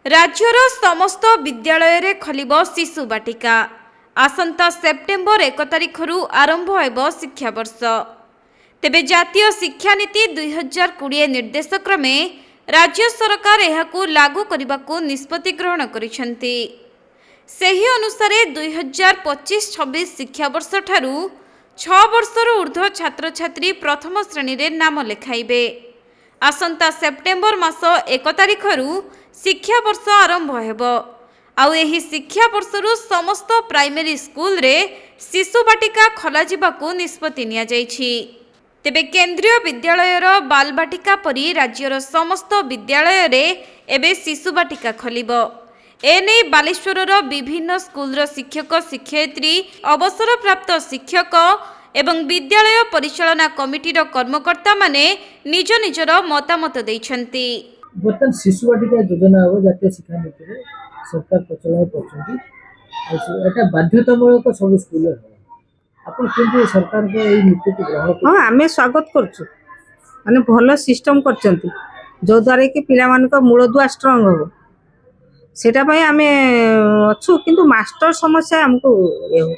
राज्यर समस्त विद्यालय रे खलिब शिशु बाटिका। आसंता सेप्टेम्बर 1 तारिख आरंभ हेब शिक्षा वर्ष। तेबे जातीय शिक्षा नीति 2020 निर्देश क्रमे राज्य सरकार एहाकू लागू करने निष्पत्ति ग्रहण करिसेंती। सेही अनुसारे 2025-26 शिक्षा वर्ष ठारू 6 वर्षर ऊर्ध्व छात्र छात्री प्रथम श्रेणी रे नाम लेखाइबे। आसंता सेप्टेम्बर मास 1 तारिख शिक्षा वर्ष आरंभ हेब। आउ एही शिक्षा वर्षरू समस्त प्राइमरी स्कूल रे शिशु बाटिका खोला जिबाकू निष्पत्ति निया जाइछि। तेबे केंद्रीय विद्यालयर बाल बाटिका परी राज्यर समस्त विद्यालय रे एबे शिशु बाटिका खोलिब। एने बालेश्वरर विभिन्न स्कूलर शिक्षक शिक्षयित्री, अवसर प्राप्त शिक्षक एवं विद्यालय परिचालना कमिटीर कर्मकर्ता माने निज निजर मतामत दैछन्ति। बर्तमान शिशु बाटिका योजना हो जातीय शिक्षा नीति रे सरकार प्रचलन करछन्ति। एटा बाध्यतामूलक सब स्कूल है। आपण केंद्र सरकार को एई नीति को ग्रहण हां आमे स्वागत करछु। माने भलो सिस्टम करछन्ति जो द्वारा कि पिला मान को मूलदुआ स्ट्रांग हो। सेटा पय आमे अछु किंतु मास्टर समस्या हमको ए हो।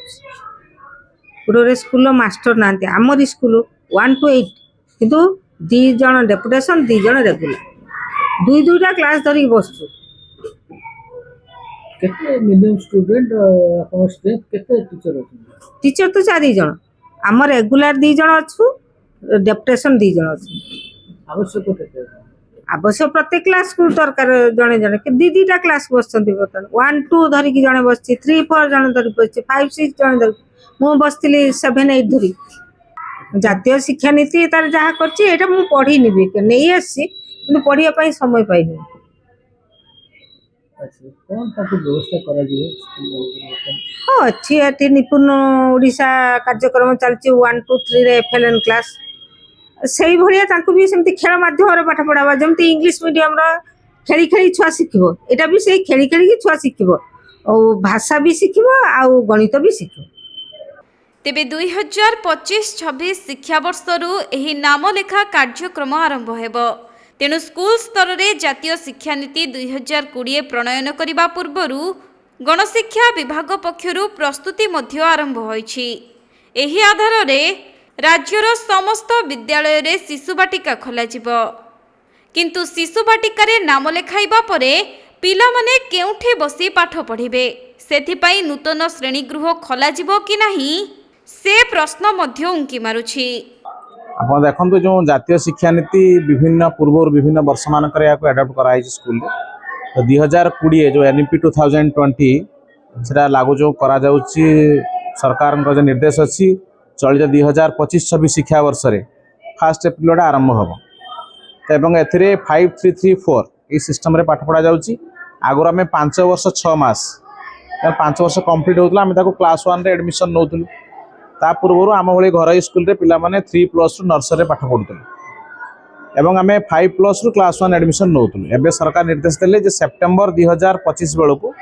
पुरोरे स्कूल मास्टर नांती हमर स्कूल 1 to 8 किंतु 2 जण डेपुटेशन 2 जण रेगुलर दुईटा क्लास धरिक बसछु। केते मिनिमम स्टूडेंट अपन स्ट्रेंथ केते टीचर अछि? टीचर तो 4 जण हम रेगुलर 2 जण अछु, डेपुटेशन 2 जण अछु। आवश्यक केते? आवश्यक प्रत्येक क्लास को दरकार जणे जणे कि दीटा क्लास बसछन्ती। बर्तन 1 2 धरिक जणे बसछि, 3 4 जण धरि बसछि, 5 6 जण धरि मु बसतिली 7 8 धरि। जातीय शिक्षा नीति तार जहा करछि एटा मु पढी निबि नै आसी किंतु पढ़िया पाई समय पाइनी। अच्छा कोन ताकि व्यवस्था करा दिए हां अछि एटी निपुण ओडिसा कार्यक्रम चलछि 1 2 3 रे एफएलएन क्लास सेही भलिया तांको भी सेमति खेल माध्यम रे पाठ पढावा जेमति इंग्लिश मीडियम रा खेली खेली छुआ शिखिबो। एटा भी सेही खेली खेली की छुआ शिखिबो और भाषा भी शिखिबो और गणित भी शिखिबो। तेबे 2025-26 शिक्षा वर्षरू एही नाम लेखा कार्यक्रम आरंभ हेब। तेणु स्कूल स्तर रे जातीय शिक्षा नीति 2020 प्रणयन करने पूर्वरु गणशिक्षा विभाग पक्षरु प्रस्तुति मध्य आरंभ होइछि। एही आधार रे राज्यर समस्त विद्यालय रे शिशु बाटिका खोला जिवो। किंतु शिशु बाटिका रे नाम लेखाइबा परे पिला माने केउठे बसी पाठ पढ़िबे सेथि पई नूतन श्रेणी गृह खोला जिवो कि नाही से प्रश्न मध्य उंकी मारुछि। आप देखो जो जातीय शिक्षा नीति विभिन्न पूर्व विभिन्न वर्ष मानक एडाप्ट कराई स्कूल तो 2020 जो एनईपी 2020 से लागू जो करा जाउची सरकार जो निर्देश अच्छी चलित 2025-26 शिक्षा वर्ष रे फास्ट एप्रिल आरंभ हम तो ए 5334 ये सिस्टम रे पाठ पढ़ा जाउची। आगुर आम 5 वर्ष 6 मास 5 वर्ष कंप्लीट होता आम क्लास 1 रे एडमिशन नौलु। ता पूर्व आम भाई घर स्कूल रे पिला माने 3+ नर्सरी पाठ पढ़ुते एवं आम 5+ रु क्लास 1 एडमिशन नौलु। एवं सरकार निर्देश देले जे सेप्टेम्बर 2025 बेलू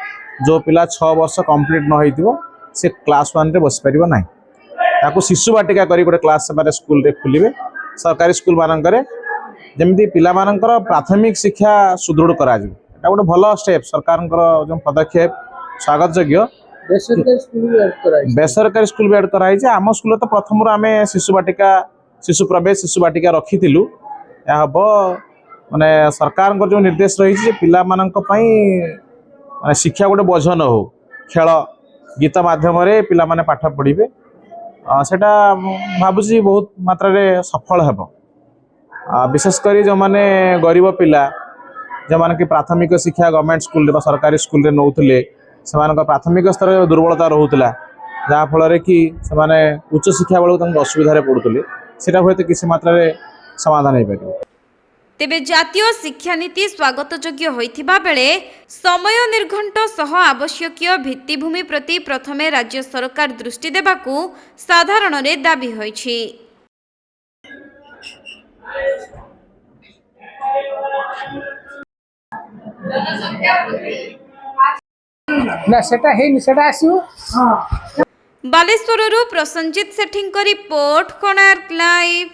जो पिला 6 वर्ष कंप्लीट न होइतिबो से क्लास 1 रे बस परिबो नाही। ताकू शिशु बाटिका करी गोटे क्लास से स्कूल रे खुलिबे। सरकारी स्कूल मानकरे जेमि पिला मानकर प्राथमिक शिक्षा सुदृढ़ करा जिवो। एटा गोटे भलो स्टेप सरकार जो पदक्षेप स्वागत योग्य। बेसरकारी स्कूल भी ऐड कराई। आम स्कूल तो प्रथम आम शिशु बाटिका शिशु प्रवेश शिशु बाटिका रखी हम माने सरकार जो निर्देश रही पिला माने शिक्षा गोटे बोझ न हो खेल गीत माध्यम पिला माने पाठ पढ़े सेटा भावुची बहुत मात्रा रे सफल हेब। विशेषकर जो माने गरीब पिला जो माने कि प्राथमिक शिक्षा गवर्नमेंट स्कूल सरकारी स्कूल रे नौथिले से प्राथमिक स्तर दुर्बलता रोला जहाँफल कि से उच्च शिक्षा बेलू असुविधा पड़ुले से हूँ किसी मात्रा समाधान हो पार। तेबे जातीय शिक्षा नीति स्वागत योग्य होइथिबा बेले समय निर्घंट सह आवश्यकीय भित्तिभूमि प्रति प्रथमे राज्य सरकार दृष्टि देबाकू साधारण रे दाबी होइछि। ना सेटा हेनी सेटा आसीओ। बालेश्वररू प्रसंजित सेठींक रिपोर्ट कोणार्क लाइव।